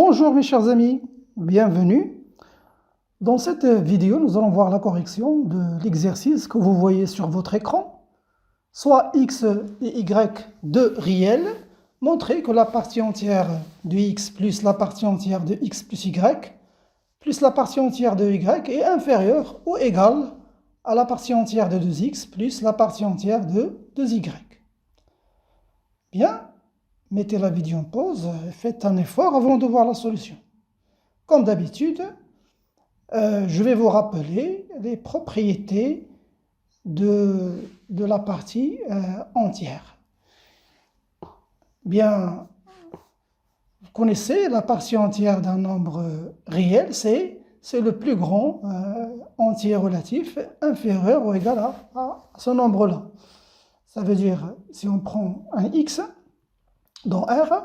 Bonjour mes chers amis, bienvenue. Dans cette vidéo, nous allons voir la correction de l'exercice que vous voyez sur votre écran. Soit x et y deux réels, montrez que la partie entière de x plus la partie entière de x plus y plus la partie entière de y est inférieure ou égale à la partie entière de 2x plus la partie entière de 2y. Bien. Mettez la vidéo en pause et faites un effort avant de voir la solution. Comme d'habitude, je vais vous rappeler les propriétés de la partie entière. Bien, vous connaissez la partie entière d'un nombre réel, c'est le plus grand entier relatif inférieur ou égal à ce nombre-là. Ça veut dire, si on prend un x, dans R,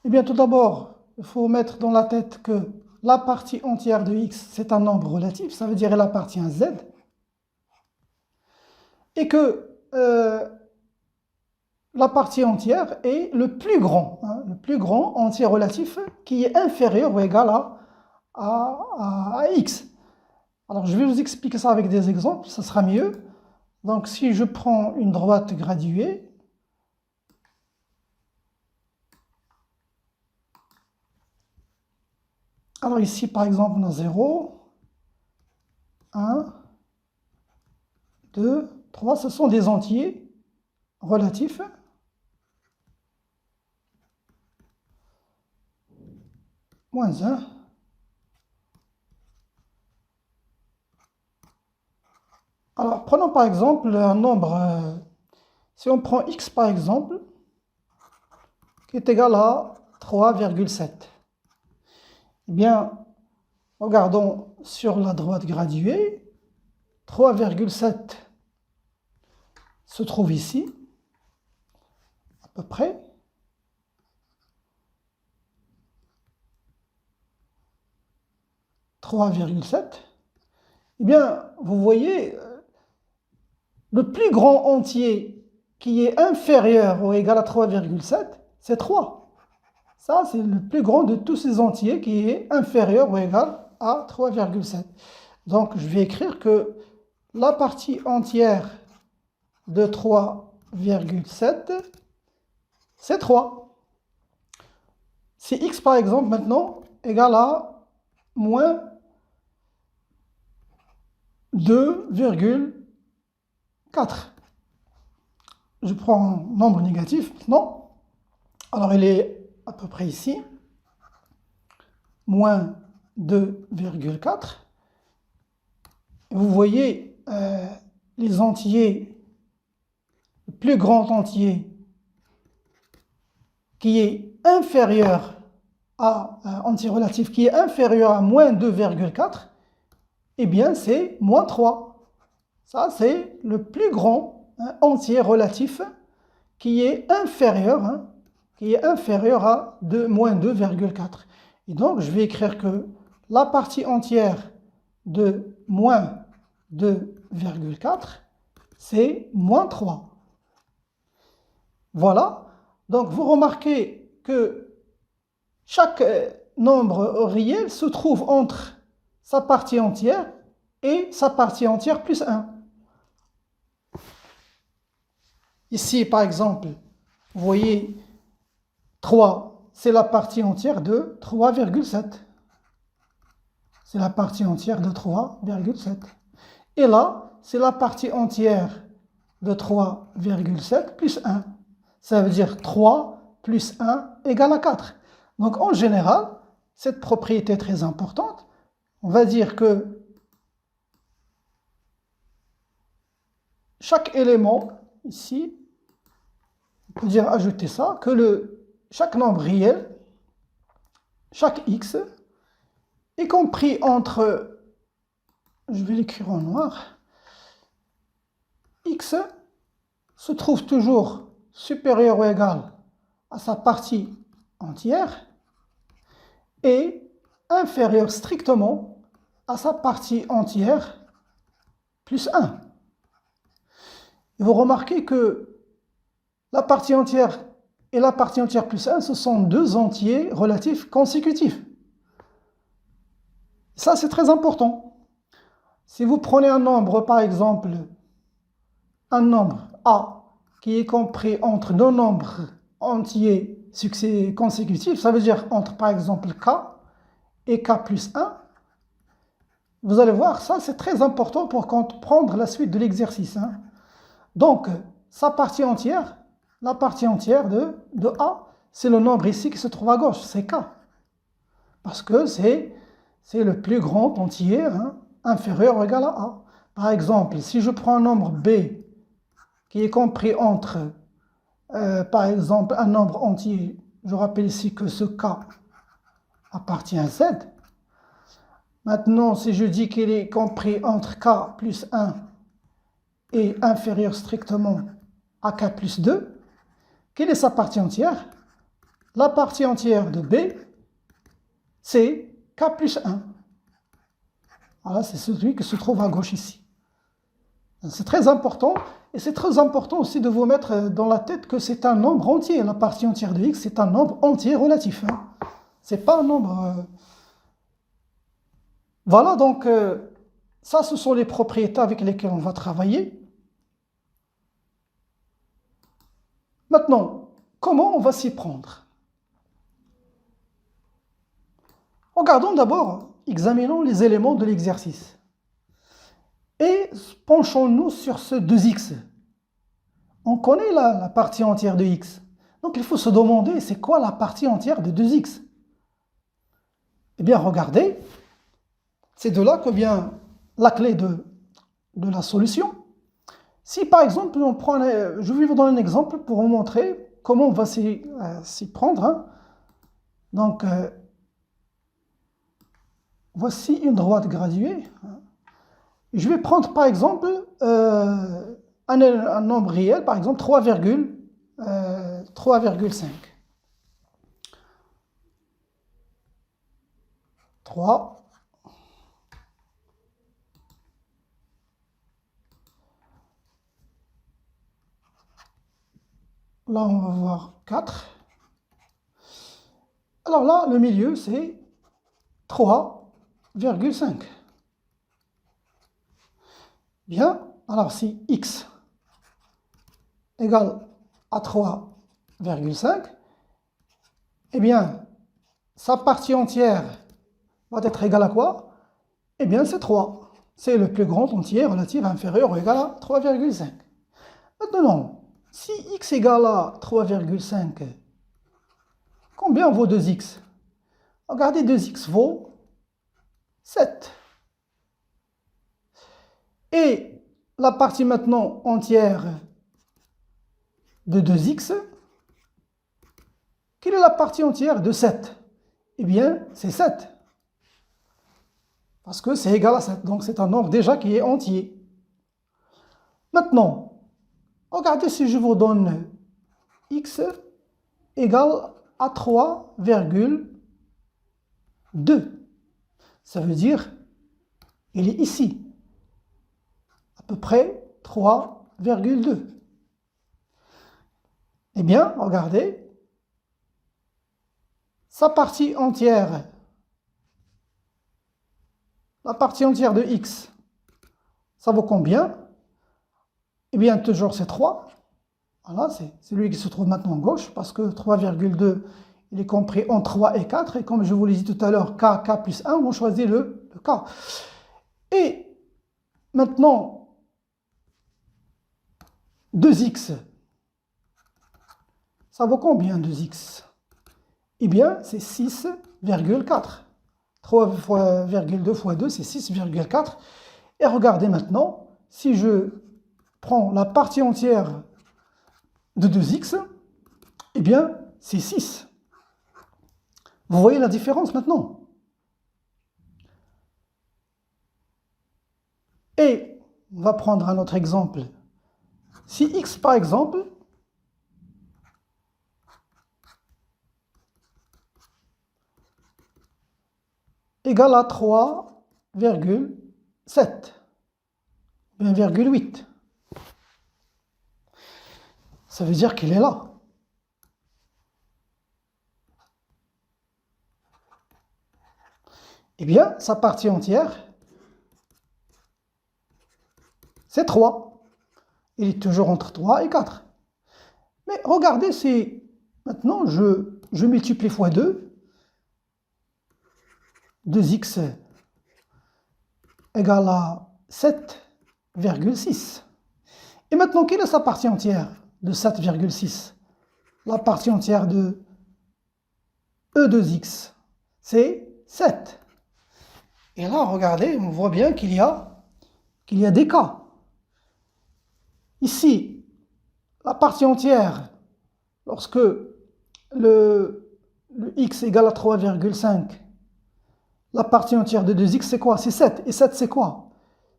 eh bien tout d'abord, il faut mettre dans la tête que la partie entière de x, c'est un nombre relatif, ça veut dire qu'elle appartient à z, et que la partie entière est le plus grand entier relatif qui est inférieur ou égal à x. Alors je vais vous expliquer ça avec des exemples, ça sera mieux. Donc si je prends une droite graduée, alors ici, par exemple, on a 0, 1, 2, 3. Ce sont des entiers relatifs. Moins 1. Alors, prenons par exemple un nombre, si on prend x par exemple, qui est égal à 3,7. Eh bien, regardons sur la droite graduée, 3,7 se trouve ici, à peu près. Eh bien, vous voyez, le plus grand entier qui est inférieur ou égal à 3,7, c'est 3. Ça, c'est le plus grand de tous ces entiers qui est inférieur ou égal à 3,7. Donc, je vais écrire que la partie entière de 3,7, c'est 3. Si x, par exemple, maintenant, égale à moins 2,4. Je prends un nombre négatif maintenant. Alors, il est à peu près ici. Moins 2,4. Vous voyez les entiers, le plus grand entier qui est inférieur à, entier relatif qui est inférieur à moins 2,4, eh bien c'est moins 3. Ça, c'est le plus grand entier relatif qui est inférieur à moins 2,4. Et donc, je vais écrire que la partie entière de moins 2,4, c'est moins 3. Voilà. Donc, vous remarquez que chaque nombre réel se trouve entre sa partie entière et sa partie entière plus 1. Ici, par exemple, vous voyez 3, c'est la partie entière de 3,7. C'est la partie entière de 3,7. Et là, c'est la partie entière de 3,7 plus 1. Ça veut dire 3 plus 1 égale à 4. Donc en général, cette propriété est très importante. On va dire que chaque élément, ici, on peut dire ajouter ça, que chaque nombre réel, chaque x, est compris entre, je vais l'écrire en noir, x se trouve toujours supérieur ou égal à sa partie entière et inférieur strictement à sa partie entière plus 1. Et vous remarquez que la partie entière et la partie entière plus 1, ce sont deux entiers relatifs consécutifs. Ça, c'est très important. Si vous prenez un nombre, par exemple, un nombre A qui est compris entre deux nombres entiers consécutifs, ça veut dire entre, par exemple, K et K plus 1, vous allez voir, ça, c'est très important pour comprendre la suite de l'exercice. Hein. Donc, sa partie entière, la partie entière de A, c'est le nombre ici qui se trouve à gauche, c'est K. Parce que c'est le plus grand entier, hein, inférieur ou égal à A. Par exemple, si je prends un nombre B qui est compris entre, par exemple, un nombre entier, je rappelle ici que ce K appartient à Z. Maintenant, si je dis qu'il est compris entre K plus 1 et inférieur strictement à K plus 2, quelle est sa partie entière? La partie entière de B, c'est K plus 1. Voilà, c'est celui qui se trouve à gauche ici. C'est très important, et c'est très important aussi de vous mettre dans la tête que c'est un nombre entier. La partie entière de x, c'est un nombre entier relatif. Hein. Ce n'est pas un nombre... Voilà, donc, ça, ce sont les propriétés avec lesquelles on va travailler. Maintenant, comment on va s'y prendre? Regardons d'abord, examinons les éléments de l'exercice. Et penchons-nous sur ce 2x. On connaît la partie entière de x. Donc il faut se demander, c'est quoi la partie entière de 2x? Eh bien, regardez, c'est de là que vient la clé de la solution. Si par exemple, on prend, je vais vous donner un exemple pour vous montrer comment on va s'y prendre. Hein. Donc, voici une droite graduée. Je vais prendre par exemple un nombre réel, par exemple 3,5. 3. Là, on va voir 4. Alors là, le milieu, c'est 3,5. Bien, alors si x égale à 3,5, eh bien, sa partie entière va être égale à quoi? Eh bien, c'est 3. C'est le plus grand entier relatif inférieur ou égal à 3,5. Maintenant, si x égale à 3,5, combien vaut 2x? Regardez, 2x vaut 7. Et la partie maintenant entière de 2x, quelle est la partie entière de 7? Eh bien, c'est 7. Parce que c'est égal à 7. Donc, c'est un nombre déjà qui est entier. Maintenant, regardez si je vous donne x égale à 3,2. Ça veut dire, il est ici. À peu près 3,2. Eh bien, regardez, sa partie entière, la partie entière de x, ça vaut combien? Eh bien, toujours c'est 3. Voilà, c'est celui qui se trouve maintenant à gauche, parce que 3,2, il est compris entre 3 et 4. Et comme je vous l'ai dit tout à l'heure, k plus 1, on choisit le k. Et maintenant, 2x, ça vaut combien 2x? Eh bien, c'est 6,4. 3,2 fois 2, c'est 6,4. Et regardez maintenant, si je prends la partie entière de 2x, eh bien, c'est 6. Vous voyez la différence maintenant? Et on va prendre un autre exemple. Si x, par exemple, égale à 3,7, 1,8. Ça veut dire qu'il est là. Eh bien, sa partie entière, c'est 3. Il est toujours entre 3 et 4. Mais regardez, si maintenant je multiplie fois 2, 2x égale à 7,6. Et maintenant, quelle est sa partie entière de 7,6? La partie entière de E2x, c'est 7. Et là, regardez, on voit bien qu'il y a des cas. Ici, la partie entière, lorsque le x égale à 3,5, la partie entière de 2x, c'est quoi? C'est 7. Et 7, c'est quoi?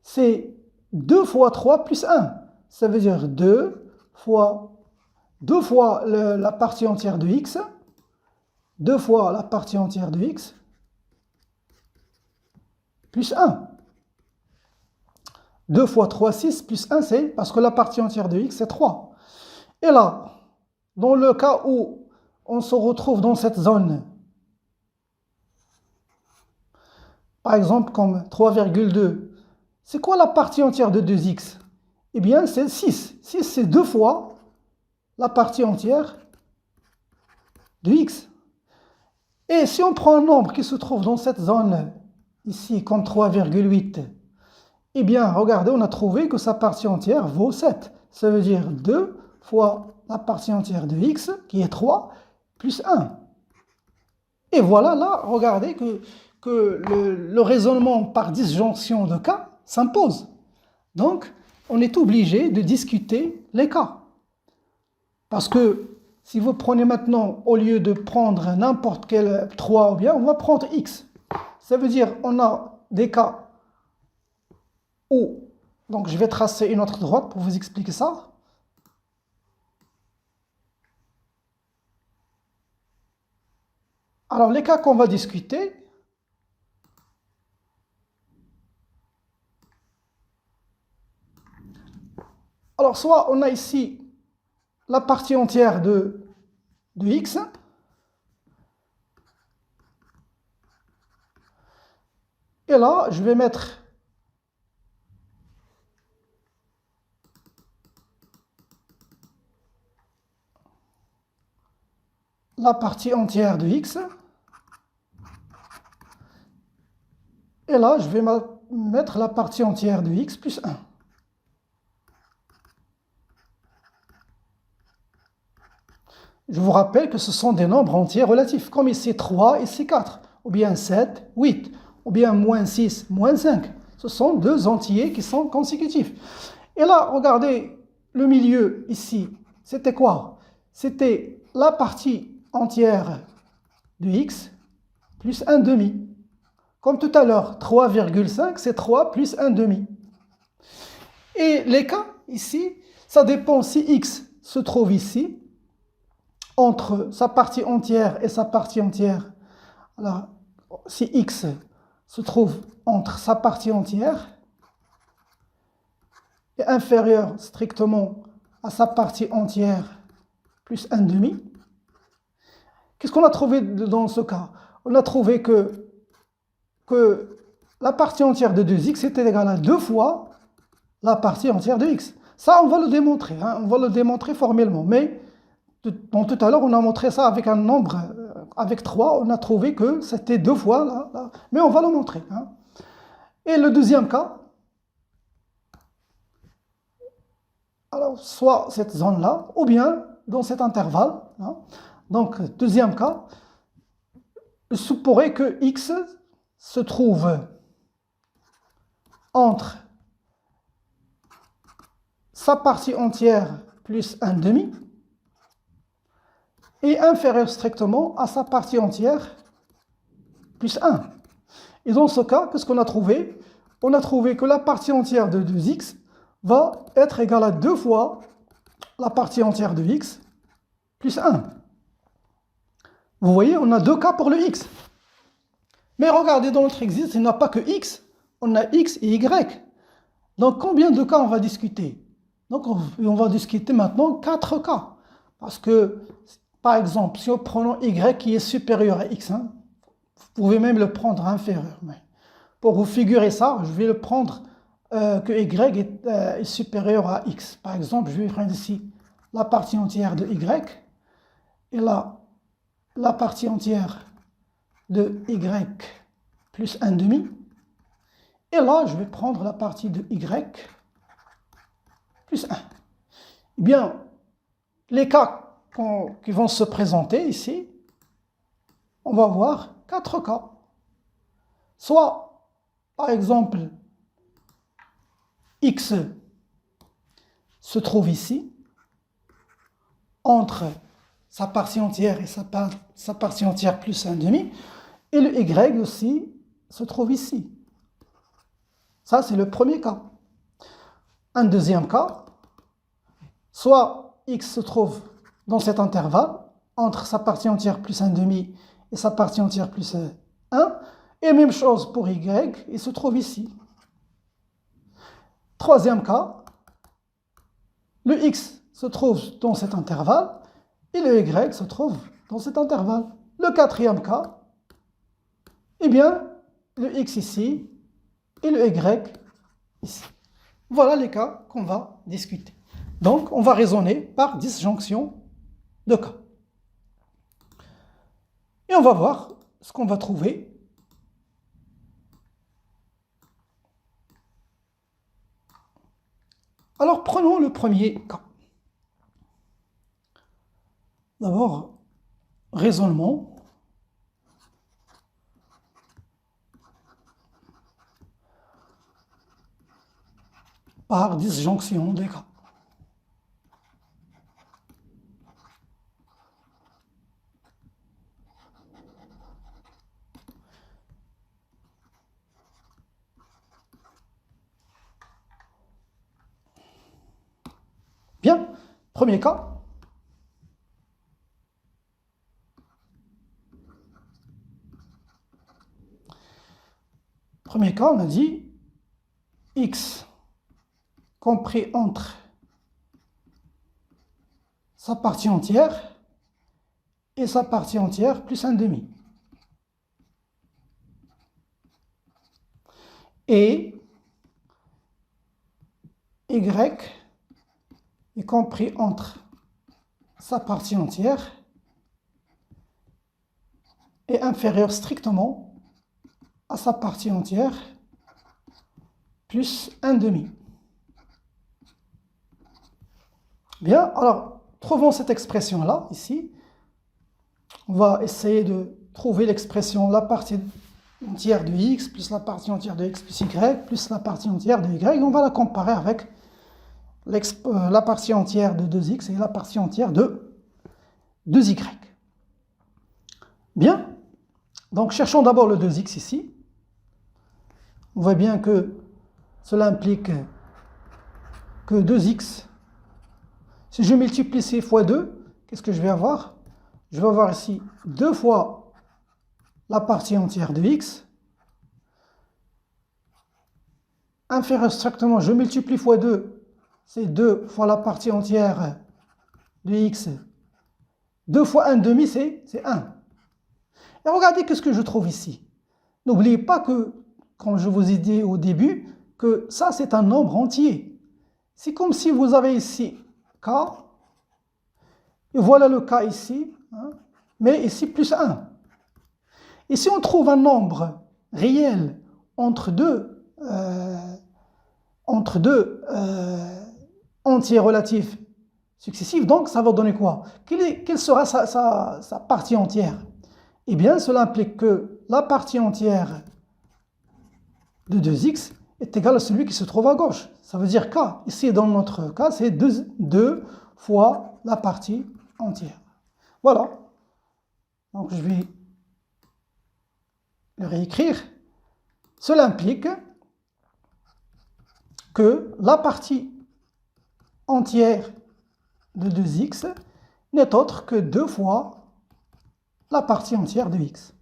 C'est 2 fois 3 plus 1. Ça veut dire 2 fois la partie entière de x, 2 fois la partie entière de x, plus 1. 2 fois 3, 6, plus 1, c'est parce que la partie entière de x, c'est 3. Et là, dans le cas où on se retrouve dans cette zone, par exemple comme 3,2, c'est quoi la partie entière de 2x? Eh bien, c'est 6. 6, c'est 2 fois la partie entière de x. Et si on prend un nombre qui se trouve dans cette zone, ici, comme 3,8, eh bien, regardez, on a trouvé que sa partie entière vaut 7. Ça veut dire 2 fois la partie entière de x, qui est 3, plus 1. Et voilà, là, regardez que le raisonnement par disjonction de cas s'impose. Donc, on est obligé de discuter les cas. Parce que si vous prenez maintenant, au lieu de prendre n'importe quel 3 ou bien, on va prendre x. Ça veut dire on a des cas où, donc je vais tracer une autre droite pour vous expliquer ça. Alors les cas qu'on va discuter, alors soit on a ici la partie entière de x, et là je vais mettre la partie entière de x, et là je vais mettre la partie entière de x plus 1. Je vous rappelle que ce sont des nombres entiers relatifs, comme ici 3, ici 4, ou bien 7, 8, ou bien moins 6, moins 5. Ce sont deux entiers qui sont consécutifs. Et là, regardez, le milieu ici, c'était quoi? C'était la partie entière de x plus 1 demi. Comme tout à l'heure, 3,5, c'est 3 plus 1 demi. Et les cas, ici, ça dépend si x se trouve ici, entre sa partie entière et sa partie entière. Alors, si x se trouve entre sa partie entière et inférieur strictement à sa partie entière plus 1 demi, qu'est-ce qu'on a trouvé dans ce cas? On a trouvé que la partie entière de 2x était égale à 2 fois la partie entière de x. Ça, on va le démontrer, on va le démontrer formellement, mais tout à l'heure, on a montré ça avec un nombre, avec 3, on a trouvé que c'était 2 fois, là, mais on va le montrer. Et le deuxième cas, alors soit cette zone-là, ou bien dans cet intervalle. Donc, deuxième cas, il se pourrait que x se trouve entre sa partie entière plus 1 demi, et inférieur strictement à sa partie entière plus 1. Et dans ce cas, qu'est-ce qu'on a trouvé? On a trouvé que la partie entière de 2x va être égale à 2 fois la partie entière de x plus 1. Vous voyez, on a deux cas pour le x. Mais regardez, dans notre exercice, il n'y a pas que x, on a x et y. Donc combien de cas on va discuter? Donc on va discuter maintenant 4 cas. Parce que, par exemple, si nous prenons y qui est supérieur à x, Vous pouvez même le prendre inférieur. Mais pour vous figurer ça, je vais le prendre que y est supérieur à x. Par exemple, je vais prendre ici la partie entière de y et là, la partie entière de y plus 1 demi. Et là, je vais prendre la partie de y plus 1. Eh bien, les cas qui vont se présenter ici, on va voir 4 cas. Soit, par exemple, x se trouve ici, entre sa partie entière et sa partie entière plus 1 demi, et le y aussi se trouve ici. Ça, c'est le premier cas. Un deuxième cas, soit x se trouve dans cet intervalle, entre sa partie entière plus 1 demi et sa partie entière plus 1, et même chose pour y, il se trouve ici. Troisième cas, le x se trouve dans cet intervalle, et le y se trouve dans cet intervalle. Le quatrième cas, eh bien, le x ici et le y ici. Voilà les cas qu'on va discuter. Donc, on va raisonner par disjonction de cas. Et on va voir ce qu'on va trouver. Alors, prenons le premier cas. D'abord, raisonnement. Par disjonction des cas. Bien, premier cas. Premier cas, on a dit x compris entre sa partie entière et sa partie entière plus 1 demi. Et y est compris entre sa partie entière et inférieur strictement à sa partie entière plus 1 demi. Bien, alors, trouvons cette expression-là, ici. On va essayer de trouver l'expression la partie entière de x plus la partie entière de x plus y plus la partie entière de y. On va la comparer avec la partie entière de 2x et la partie entière de 2y. Bien, donc cherchons d'abord le 2x ici. On voit bien que cela implique que 2x, si je multiplie ces fois 2, qu'est-ce que je vais avoir? Je vais avoir ici 2 fois la partie entière de x, inférieur strictement, je multiplie fois 2, c'est 2 fois la partie entière de x, 2 fois 1 demi, c'est 1. Et regardez ce que je trouve ici. N'oubliez pas que, comme je vous ai dit au début, que ça c'est un nombre entier. C'est comme si vous avez ici k, et voilà le k ici, hein, mais ici plus 1. Et si on trouve un nombre réel entre deux entiers relatifs successifs, donc ça va donner quoi? Quelle sera sa partie entière? Eh bien, cela implique que la partie entière de 2x est égale à celui qui se trouve à gauche. Ça veut dire k. Ici, dans notre cas, c'est 2 fois la partie entière. Voilà. Donc, je vais le réécrire. Cela implique que la partie entière de 2x n'est autre que 2 fois la partie entière de x.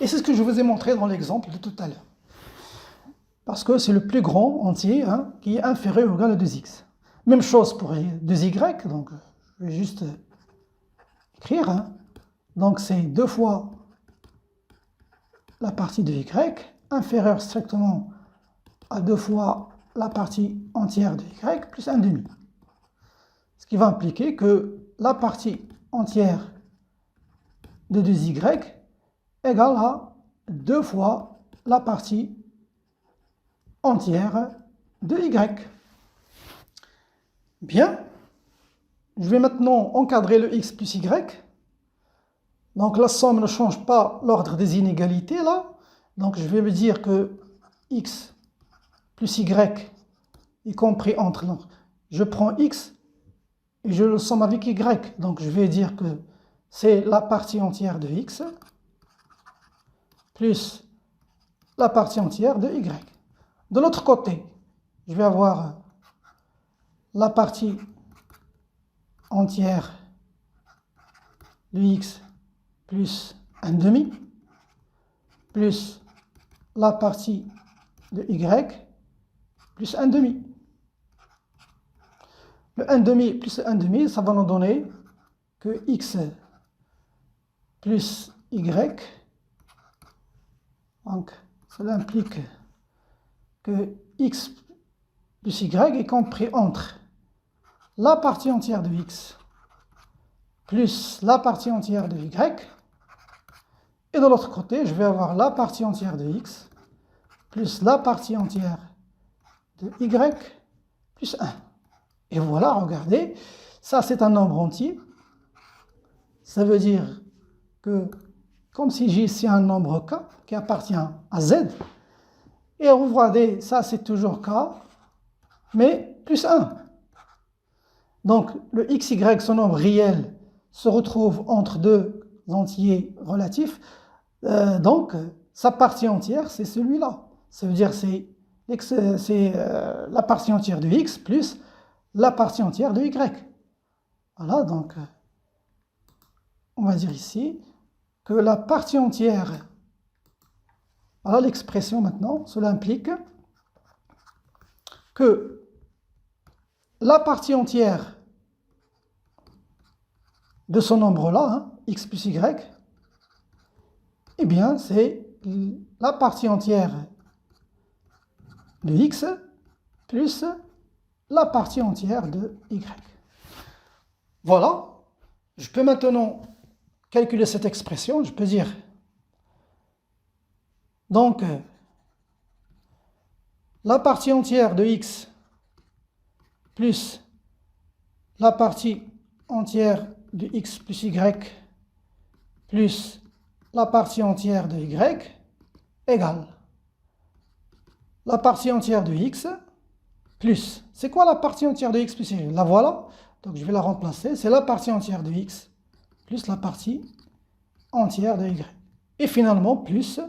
Et c'est ce que je vous ai montré dans l'exemple de tout à l'heure. Parce que c'est le plus grand entier hein, qui est inférieur ou égal à 2x. Même chose pour 2y, donc je vais juste écrire. Hein. Donc c'est 2 fois la partie de y inférieure strictement à 2 fois la partie entière de y plus 1 demi. Ce qui va impliquer que la partie entière de 2y égale à 2 fois la partie entière de y. Bien, je vais maintenant encadrer le x plus y. Donc la somme ne change pas l'ordre des inégalités là. Donc je vais me dire que x plus y, y compris entre. Donc, je prends x et je le somme avec y. Donc je vais dire que c'est la partie entière de x plus la partie entière de y. De l'autre côté, je vais avoir la partie entière de x plus 1 demi plus la partie de y plus 1 demi. Le 1 demi plus 1 demi, ça va nous donner que x plus y, donc cela implique que x plus y est compris entre la partie entière de x plus la partie entière de y, et de l'autre côté, je vais avoir la partie entière de x plus la partie entière de y plus 1. Et voilà, regardez, ça c'est un nombre entier. Ça veut dire que, comme si j'ai ici un nombre k qui appartient à z, et regardez, ça c'est toujours k, mais plus 1. Donc le xy, ce nombre réel, se retrouve entre deux entiers relatifs. Donc sa partie entière, c'est celui-là. Ça veut dire c'est la partie entière de x plus la partie entière de y. Voilà, donc on va dire ici que la partie entière, voilà l'expression maintenant, cela implique que la partie entière de ce nombre-là, hein, x plus y, eh bien c'est la partie entière de x plus la partie entière de y. Voilà, je peux maintenant calculer cette expression, je peux dire, donc, la partie entière de x plus la partie entière de x plus y plus la partie entière de y égale la partie entière de x plus, c'est quoi la partie entière de x plus y? La voilà, donc je vais la remplacer, c'est la partie entière de x plus la partie entière de y. Et finalement, plus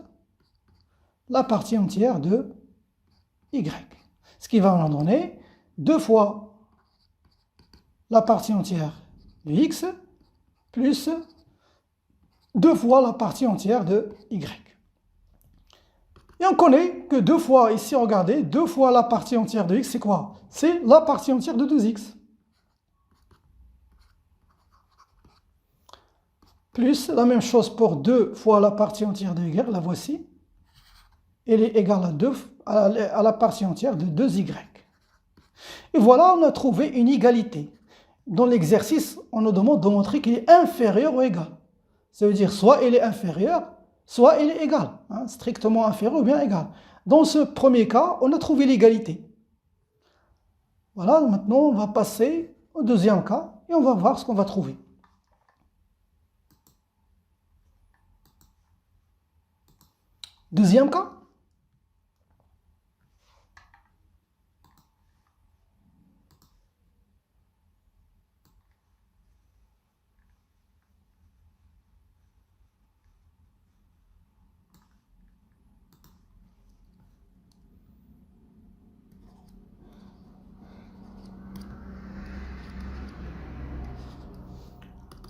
la partie entière de y. Ce qui va en donner 2 fois la partie entière de x plus 2 fois la partie entière de y. Et on connaît que 2 fois, ici regardez, 2 fois la partie entière de x, c'est quoi? C'est la partie entière de 2x. Plus la même chose pour 2 fois la partie entière de y, la voici. Elle est égale à la partie entière de 2y. Et voilà, on a trouvé une égalité. Dans l'exercice, on nous demande de montrer qu'il est inférieur ou égal. Ça veut dire soit il est inférieur, soit il est égal. Hein, strictement inférieur ou bien égal. Dans ce premier cas, on a trouvé l'égalité. Voilà, maintenant on va passer au deuxième cas et on va voir ce qu'on va trouver. Deuxième cas.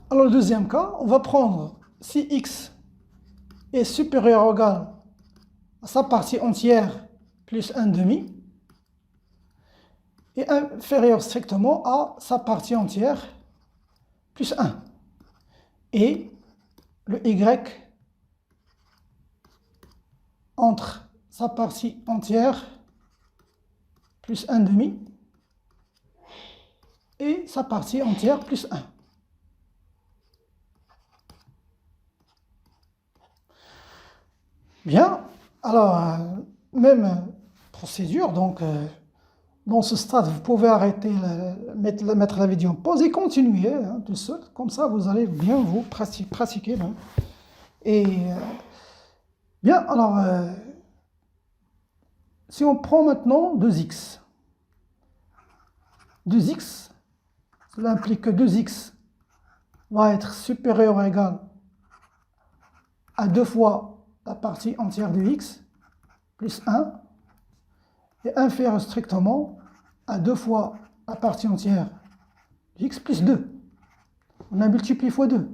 Alors, le deuxième cas, on va prendre si x est supérieur ou égal à sa partie entière plus 1 demi et inférieur strictement à sa partie entière plus 1. Et le y entre sa partie entière plus 1 demi et sa partie entière plus 1. Bien, alors, même procédure, donc dans ce stade, vous pouvez arrêter, mettre la vidéo en pause et continuer hein, tout seul, comme ça vous allez bien vous pratiquer. Hein. Et bien, alors, si on prend maintenant 2x, 2x, cela implique que 2x va être supérieur ou égal à 2 fois la partie entière de x plus 1 et inférieur strictement à 2 fois la partie entière de x plus 2. On a multiplié fois 2.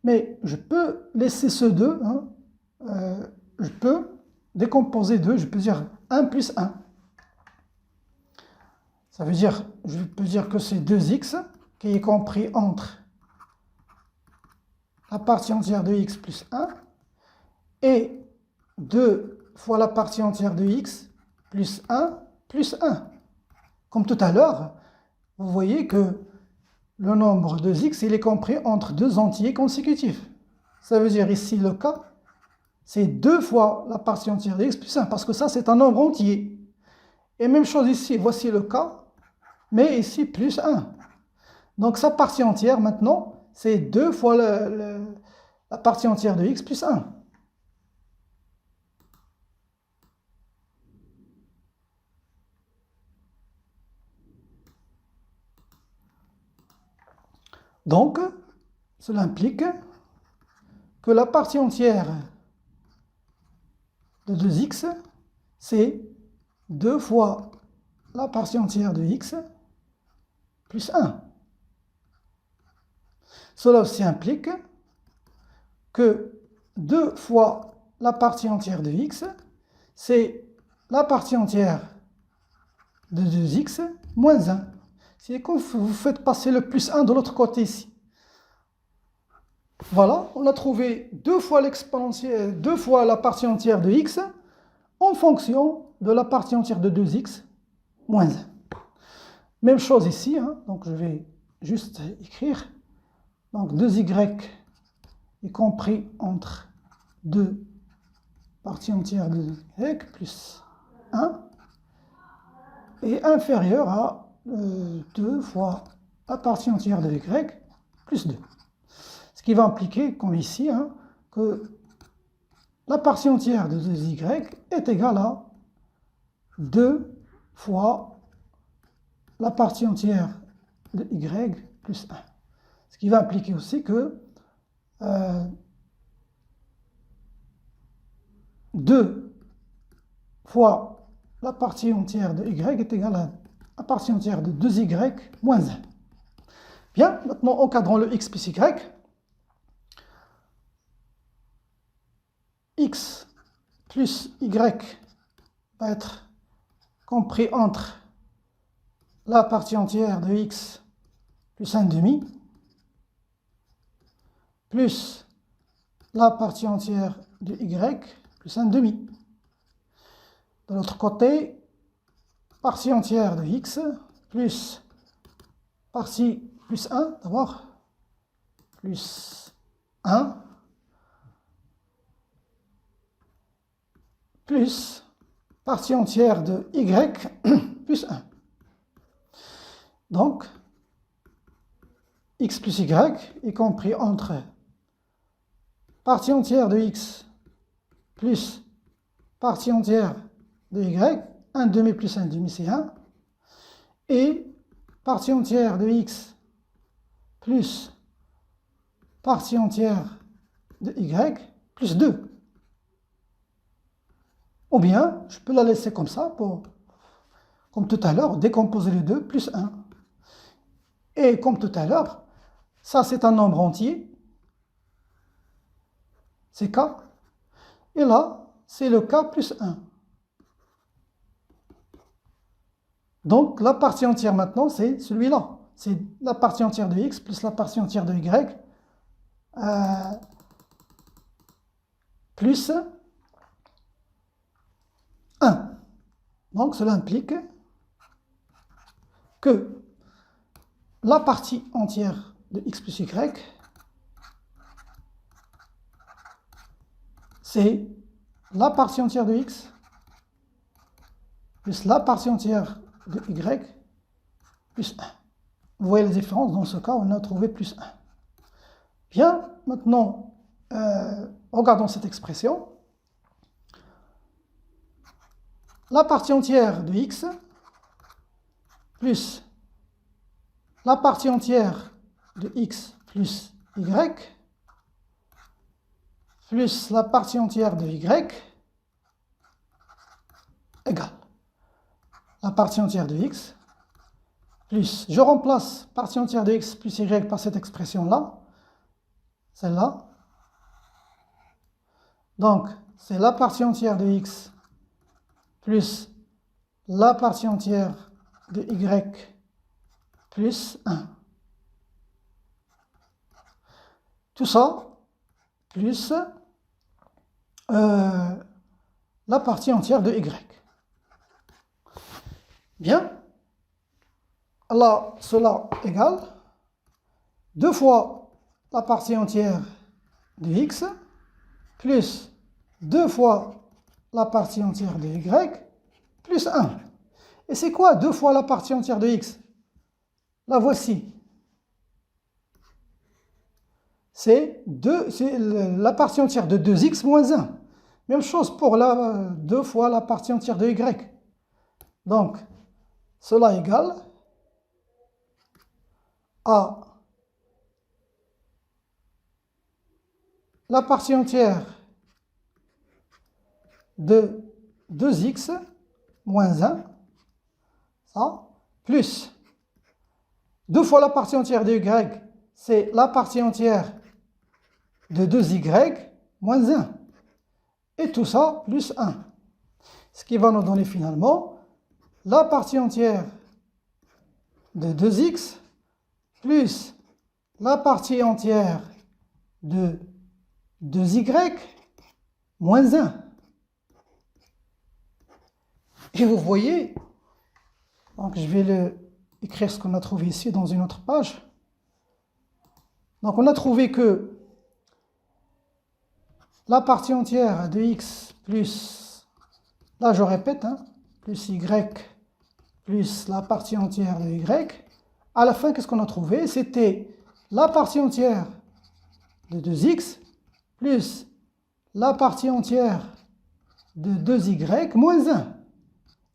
Mais je peux laisser ce 2, hein, je peux décomposer 2, je peux dire 1 plus 1. Ça veut dire, je peux dire que c'est 2x qui est compris entre la partie entière de x plus 1 et 2 fois la partie entière de x plus 1 plus 1. Comme tout à l'heure, vous voyez que le nombre de x il est compris entre deux entiers consécutifs. Ça veut dire ici le cas, c'est 2 fois la partie entière de x plus 1, parce que ça c'est un nombre entier. Et même chose ici, voici le cas, mais ici plus 1. Donc sa partie entière maintenant, c'est 2 fois la partie entière de x plus 1. Donc, cela implique que la partie entière de 2x, c'est 2 fois la partie entière de x plus 1. Cela aussi implique que 2 fois la partie entière de x, c'est la partie entière de 2x moins 1. C'est comme vous faites passer le plus 1 de l'autre côté ici. Voilà, on a trouvé 2 fois l'exponentielle, 2 fois la partie entière de x en fonction de la partie entière de 2x moins 1. Même chose ici, hein, donc je vais juste écrire. Donc 2y est compris entre 2 parties entières de y plus 1 est inférieur à 2 fois la partie entière de y plus 2. Ce qui va impliquer, comme ici, hein, que la partie entière de 2y est égale à 2 fois la partie entière de y plus 1. Ce qui va impliquer aussi que 2 fois la partie entière de y est égale à la partie entière de 2y moins 1. Bien, maintenant encadrant le x plus y. X plus y va être compris entre la partie entière de x plus 1 demi plus la partie entière de y plus 1 demi. De l'autre côté, partie entière de x plus partie plus 1, d'abord, plus 1, plus partie entière de y plus 1. Donc, x plus y est compris entre partie entière de x plus partie entière de y, 1 demi plus 1 demi, c'est 1, et partie entière de x plus partie entière de y plus 2. Ou bien, je peux la laisser comme ça, comme tout à l'heure, décomposer les deux, plus 1. Et comme tout à l'heure, ça c'est un nombre entier, c'est k, et là, c'est le k plus 1. Donc, la partie entière maintenant, c'est celui-là. C'est la partie entière de x plus la partie entière de y plus Donc cela implique que la partie entière de x plus y, c'est la partie entière de x plus la partie entière de y plus 1. Vous voyez la différence, dans ce cas, on a trouvé plus 1. Bien, maintenant, regardons cette expression. La partie entière de x plus la partie entière de x plus y plus la partie entière de y égale la partie entière de x plus, je remplace partie entière de x plus y par cette expression-là, celle-là. Donc, c'est la partie entière de x plus la partie entière de y plus 1. Tout ça, plus la partie entière de y. Bien. Alors, cela égale 2 fois la partie entière de x plus 2 fois la partie entière de y plus 1. Et c'est quoi 2 fois la partie entière de x? La voici. C'est la partie entière de 2x moins 1. Même chose pour 2 fois la partie entière de y. Donc, cela égale à la partie entière de 2x moins 1, ça, plus 2 fois la partie entière de y, c'est la partie entière de 2y moins 1. Et tout ça plus 1. Ce qui va nous donner finalement la partie entière de 2x plus la partie entière de 2y moins 1. Et vous voyez, donc je vais écrire ce qu'on a trouvé ici dans une autre page. Donc on a trouvé que la partie entière de x plus, là je répète, plus y plus la partie entière de y, à la fin, qu'est-ce qu'on a trouvé? C'était la partie entière de 2x plus la partie entière de 2y moins 1.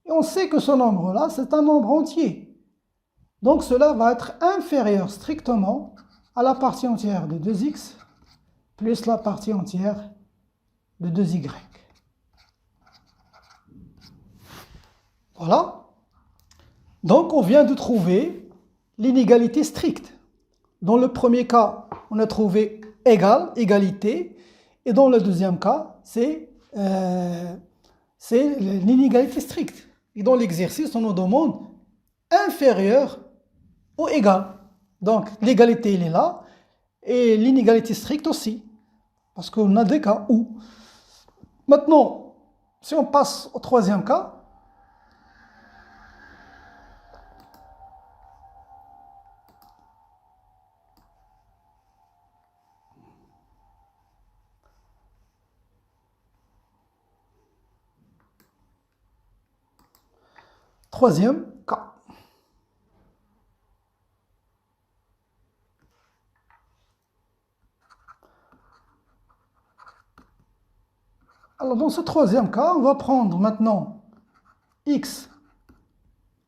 Et on sait que ce nombre-là, c'est un nombre entier. Donc cela va être inférieur strictement à la partie entière de 2x plus la partie entière de 2y. Voilà. Donc on vient de trouver l'inégalité stricte. Dans le premier cas, on a trouvé égal, égalité. Et dans le deuxième cas, c'est l'inégalité stricte. Et dans l'exercice, on nous demande inférieur ou égal. Donc l'égalité, elle est là. Et l'inégalité stricte aussi. Parce qu'on a des cas où. Maintenant, si on passe au troisième cas, troisième cas. Alors dans ce troisième cas, on va prendre maintenant x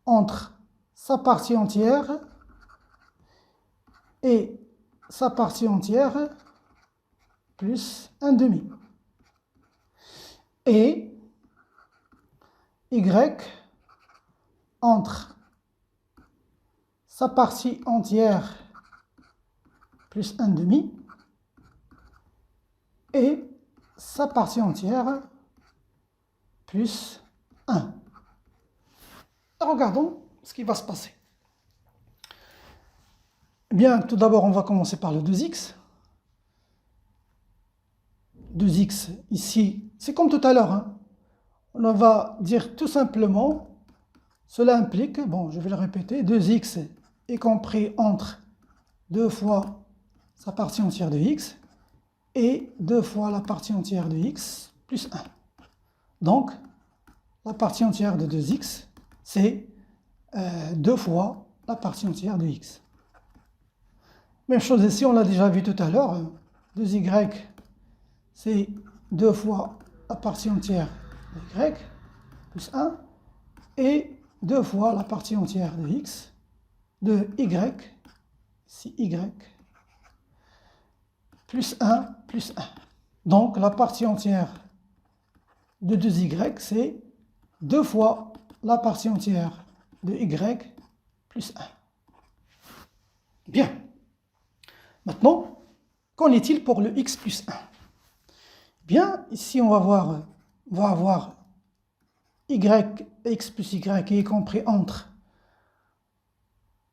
entre sa partie entière et sa partie entière plus 1 demi. Et y entre sa partie entière plus 1 demi et sa partie entière plus 1. Regardons ce qui va se passer. Eh bien, tout d'abord, on va commencer par le 2x. 2x ici, c'est comme tout à l'heure. On va dire tout simplement Cela implique, bon, je vais le répéter, 2x est compris entre 2 fois sa partie entière de x et 2 fois la partie entière de x plus 1. Donc, la partie entière de 2x, c'est 2 fois la partie entière de x. Même chose ici, on l'a déjà vu tout à l'heure. 2y, c'est 2 fois la partie entière de y plus 1 et 2 fois la partie entière de x, de y, si y, plus 1, plus 1. Donc, la partie entière de 2y, c'est 2 fois la partie entière de y plus 1. Bien. Maintenant, qu'en est-il pour le x plus 1? Bien, ici, on va avoir x plus y qui est compris entre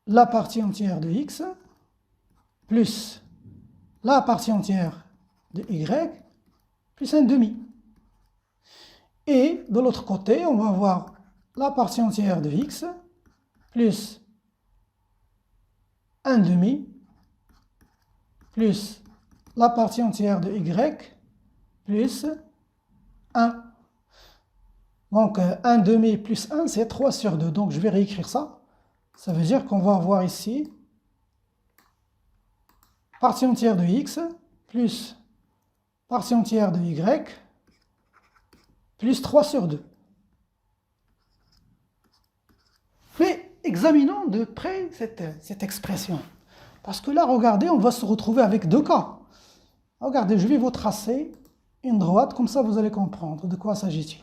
la partie entière de x plus la partie entière de y plus 1 demi. Et de l'autre côté, on va avoir la partie entière de x plus 1 demi plus la partie entière de y plus 1. Donc 1 demi plus 1, c'est 3 sur 2. Donc je vais réécrire ça. Ça veut dire qu'on va avoir ici partie entière de x plus partie entière de y plus 3 sur 2. Mais examinons de près cette expression. Parce que là, regardez, on va se retrouver avec deux cas. Regardez, je vais vous tracer une droite, comme ça vous allez comprendre de quoi s'agit-il.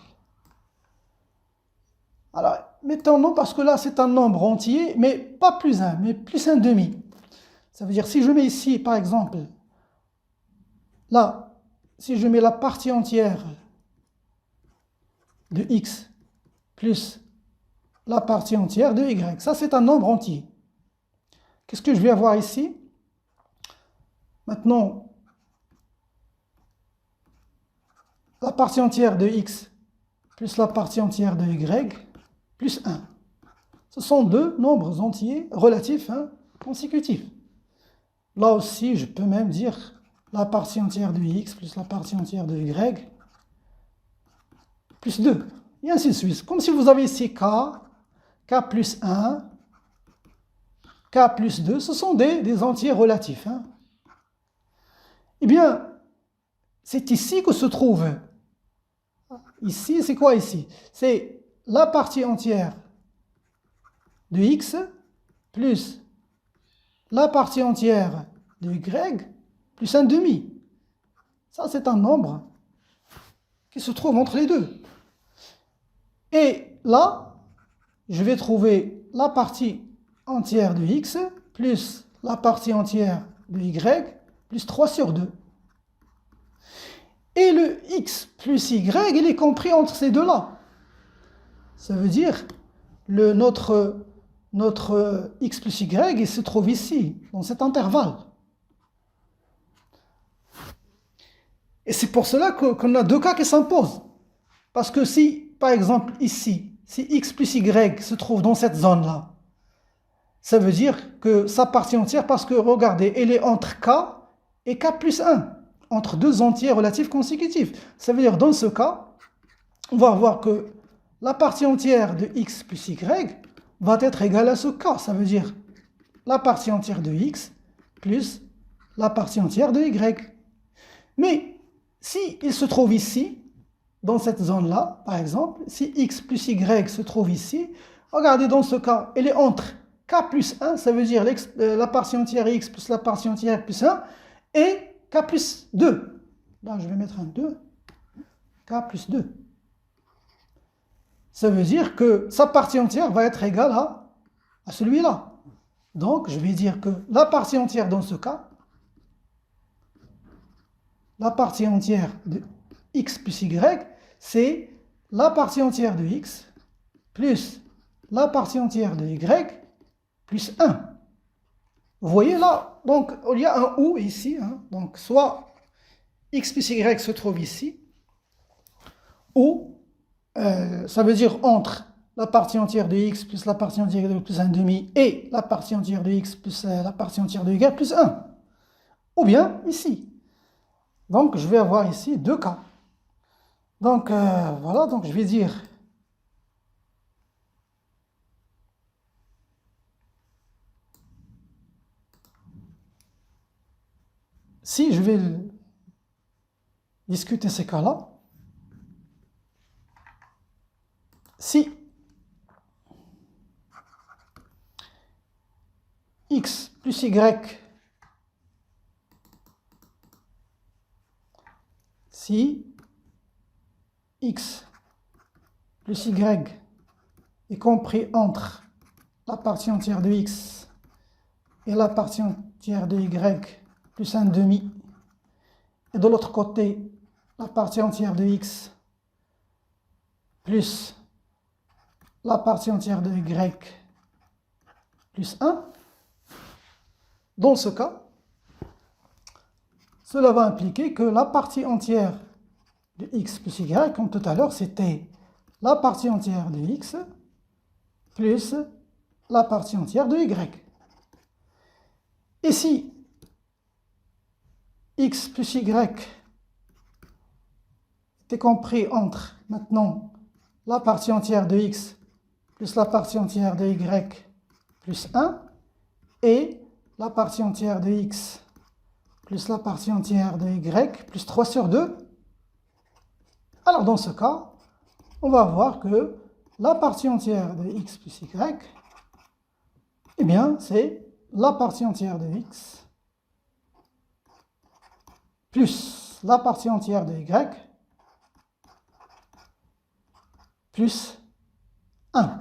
Alors, mettons-nous, parce que là, c'est un nombre entier, mais pas plus 1, mais plus 1 demi. Ça veut dire, si je mets ici, par exemple, là, si je mets la partie entière de x plus la partie entière de y, ça, c'est un nombre entier. Qu'est-ce que je vais avoir ici? Maintenant, la partie entière de x plus la partie entière de y plus 1. Ce sont deux nombres entiers relatifs, consécutifs. Là aussi, je peux même dire la partie entière de x plus la partie entière de y plus 2. Et ainsi de suite. Comme si vous avez ici k, k plus 1, k plus 2. Ce sont des entiers relatifs. Eh bien, c'est ici que se trouve. Ici, c'est quoi ici? C'est la partie entière de x plus la partie entière de y plus 1 demi. Ça, c'est un nombre qui se trouve entre les deux. Et là, je vais trouver la partie entière de x plus la partie entière de y plus 3 sur 2. Et le x plus y, il est compris entre ces deux-là. Ça veut dire notre x plus y, il se trouve ici, dans cet intervalle. Et c'est pour cela qu'on a deux cas qui s'imposent. Parce que si, par exemple, ici, si x plus y se trouve dans cette zone-là, ça veut dire que sa partie entière, parce que, regardez, elle est entre k et k plus 1, entre deux entiers relatifs consécutifs. Ça veut dire, dans ce cas, on va voir que la partie entière de x plus y va être égale à ce k. Ça veut dire la partie entière de x plus la partie entière de y. Mais si il se trouve ici, dans cette zone-là, par exemple, si x plus y se trouve ici, regardez, dans ce cas, elle est entre k plus 1, ça veut dire la partie entière x plus la partie entière plus 1, et k plus 2. Là, je vais mettre un 2, k plus 2. Ça veut dire que sa partie entière va être égale à celui-là. Donc, je vais dire que la partie entière dans ce cas, la partie entière de x plus y, c'est la partie entière de x plus la partie entière de y plus 1. Vous voyez là, donc il y a un ou ici, donc soit x plus y se trouve ici, ou ça veut dire entre la partie entière de x plus la partie entière de y plus 1 demi et la partie entière de x plus la partie entière de y plus 1. Ou bien ici. Donc, je vais avoir ici deux cas. Donc, voilà, donc je vais dire si je vais discuter ces cas-là, si x plus y, si x plus y est compris entre la partie entière de x et la partie entière de y plus 1 demi, et de l'autre côté, la partie entière de x plus la partie entière de y plus 1, dans ce cas, cela va impliquer que la partie entière de x plus y, comme tout à l'heure, c'était la partie entière de x plus la partie entière de y. Et si x plus y était compris entre, maintenant, la partie entière de x plus la partie entière de y plus 1 et la partie entière de x plus la partie entière de y plus 3 sur 2, alors dans ce cas, on va voir que la partie entière de x plus y, eh bien, c'est la partie entière de x plus la partie entière de y plus 1.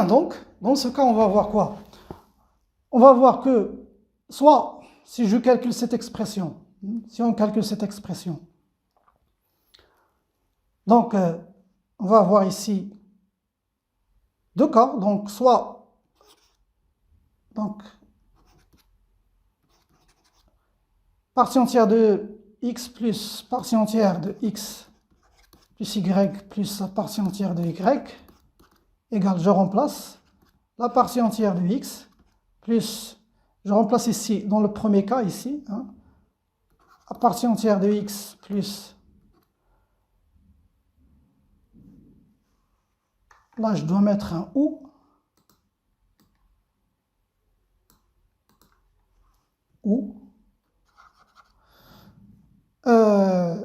Donc, dans ce cas, on va voir quoi? On va voir que, soit, si je calcule cette expression, si on calcule cette expression, donc, on va avoir ici deux cas, donc, soit, donc, partie entière de x plus partie entière de x plus y plus la partie entière de y égale, je remplace la partie entière de x plus, je remplace ici, dans le premier cas ici, la partie entière de x plus, là je dois mettre un ou,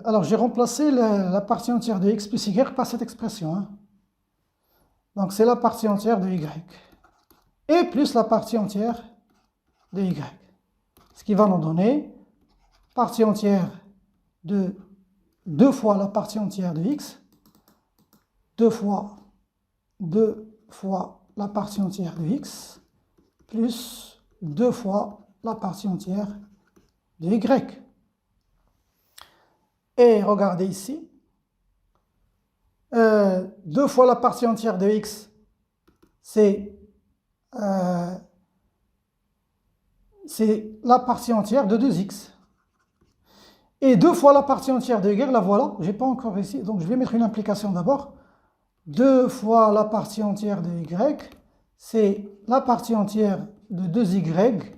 alors j'ai remplacé la partie entière de x plus y par cette expression. Donc c'est la partie entière de y. Et plus la partie entière de y. Ce qui va nous donner partie entière de 2 fois la partie entière de x, 2 fois la partie entière de x, plus 2 fois la partie entière de y. Et regardez ici, 2 fois la partie entière de x, c'est la partie entière de 2x. Et 2 fois la partie entière de y, la voilà, je n'ai pas encore ici, donc je vais mettre une implication d'abord. 2 fois la partie entière de y, c'est la partie entière de 2y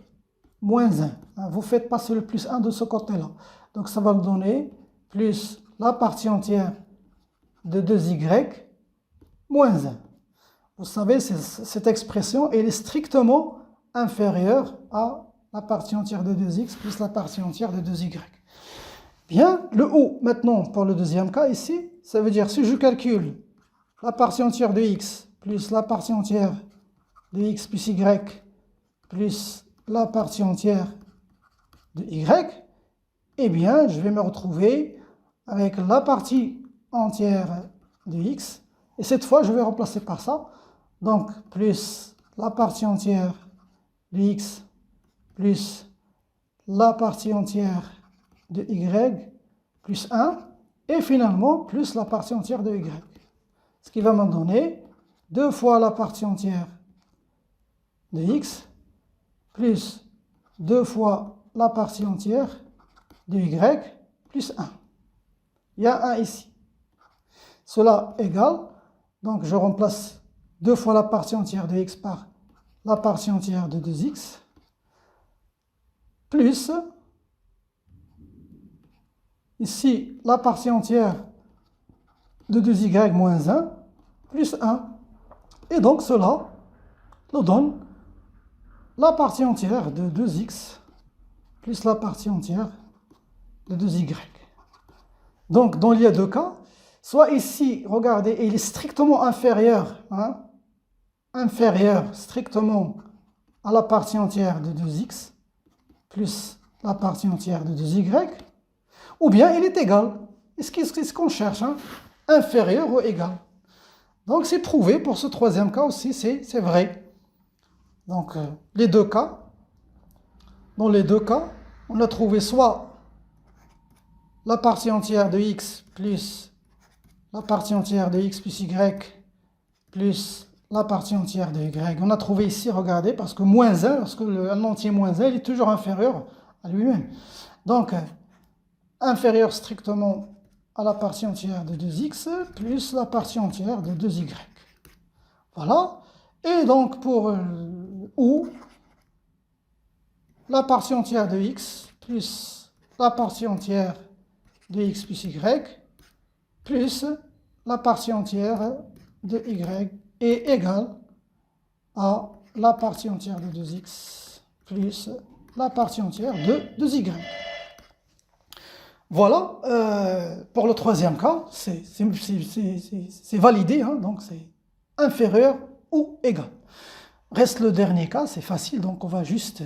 moins 1. Vous faites passer le plus 1 de ce côté-là. Donc ça va me donner plus la partie entière de 2y moins 1. Vous savez, cette expression, elle est strictement inférieure à la partie entière de 2x plus la partie entière de 2y. Bien, le ou, maintenant, pour le deuxième cas ici, ça veut dire si je calcule la partie entière de x plus la partie entière de x plus y plus la partie entière de y, eh bien, je vais me retrouver avec la partie entière de x, et cette fois, je vais remplacer par ça, donc plus la partie entière de x plus la partie entière de y plus 1, et finalement, plus la partie entière de y. Ce qui va me donner 2 fois la partie entière de x plus 2 fois la partie entière de y plus 1. Il y a 1 ici. Cela égale Donc je remplace 2 fois la partie entière de x par la partie entière de 2x, plus, ici, la partie entière de 2y moins 1, plus 1. Et donc cela nous donne la partie entière de 2x plus la partie entière de 2y. Donc dans les deux cas, soit ici, regardez, il est strictement inférieur, hein, inférieur strictement à la partie entière de 2x plus la partie entière de 2y, ou bien il est égal. C'est ce qu'on cherche, hein, inférieur ou égal. Donc c'est prouvé pour ce troisième cas aussi, c'est vrai. Donc les deux cas, dans les deux cas, on a trouvé soit la partie entière de x plus la partie entière de x plus y plus la partie entière de y. On a trouvé ici, regardez, parce que moins 1, lorsque un entier moins 1, il est toujours inférieur à lui-même. Donc, inférieur strictement à la partie entière de 2x plus la partie entière de 2y. Voilà. Et donc, pour ou, la partie entière de x plus la partie entière de x plus y plus la partie entière de y est égale à la partie entière de 2x plus la partie entière de 2y. Voilà, pour le troisième cas, c'est validé, hein, donc c'est inférieur ou égal. Reste le dernier cas, c'est facile, donc on va juste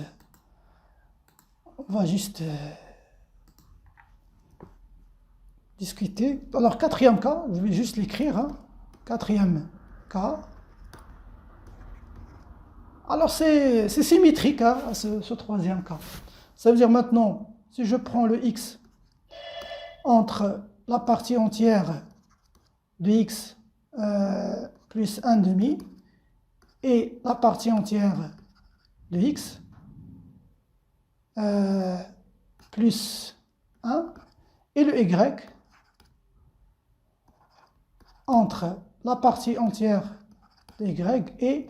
discuter. Alors, quatrième cas, je vais juste l'écrire, hein. Quatrième cas. Alors, c'est symétrique, hein, à ce troisième cas. Ça veut dire maintenant, si je prends le x entre la partie entière de x plus 1 demi et la partie entière de x plus 1 et le y entre la partie entière de y et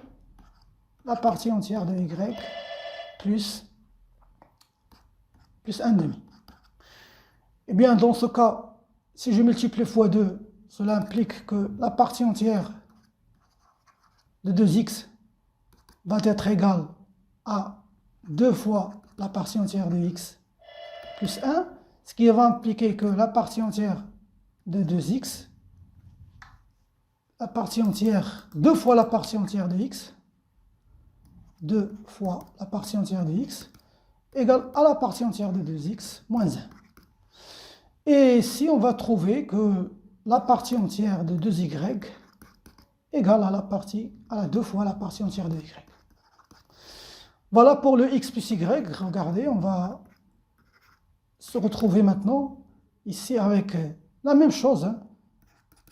la partie entière de y plus 1 demi. Eh bien, dans ce cas, si je multiplie fois 2, cela implique que la partie entière de 2x va être égale à 2 fois la partie entière de x plus 1, ce qui va impliquer que la partie entière de 2x, la partie entière, 2 fois la partie entière de x, 2 fois la partie entière de x, égale à la partie entière de 2x moins 1. Et ici, on va trouver que la partie entière de 2y égale à la 2 fois la partie entière de y. Voilà pour le x plus y. Regardez, on va se retrouver maintenant ici avec la même chose, hein.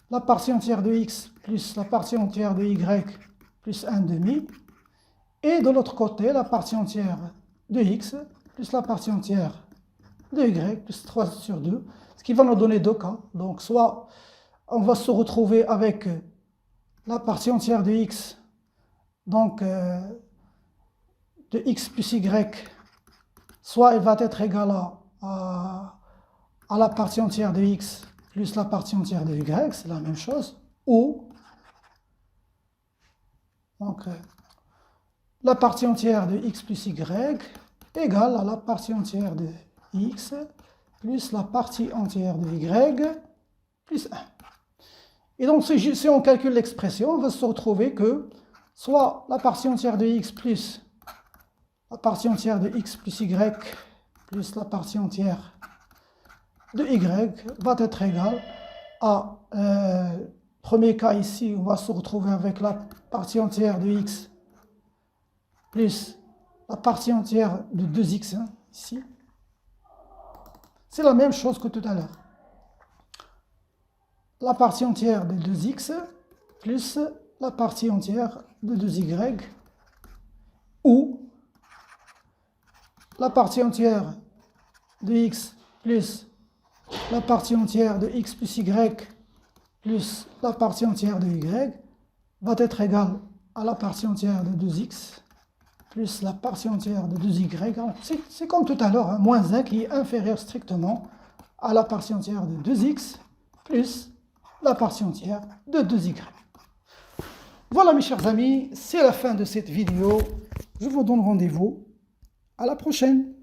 La partie entière de x plus la partie entière de y plus 1 demi. Et de l'autre côté, la partie entière de x plus la partie entière de y plus 3 sur 2. Ce qui va nous donner deux cas. Donc, soit on va se retrouver avec la partie entière de x, donc de x plus y, soit elle va être égale à la partie entière de x plus la partie entière de y, c'est la même chose, ou donc, la partie entière de x plus y égale à la partie entière de x plus la partie entière de y plus 1. Et donc, si on calcule l'expression, on va se retrouver que soit la partie entière de x plus la partie entière de x plus y plus la partie entière de y va être égale à, premier cas ici, on va se retrouver avec la partie entière de x plus la partie entière de 2x, hein, ici. C'est la même chose que tout à l'heure. La partie entière de 2x plus la partie entière de 2y, ou la partie entière de x plus la partie entière de x plus y plus la partie entière de y va être égal à la partie entière de 2x plus la partie entière de 2y. C'est comme tout à l'heure, hein, moins 1 qui est inférieur strictement à la partie entière de 2x plus la partie entière de 2y. Voilà mes chers amis, c'est la fin de cette vidéo. Je vous donne rendez-vous à la prochaine.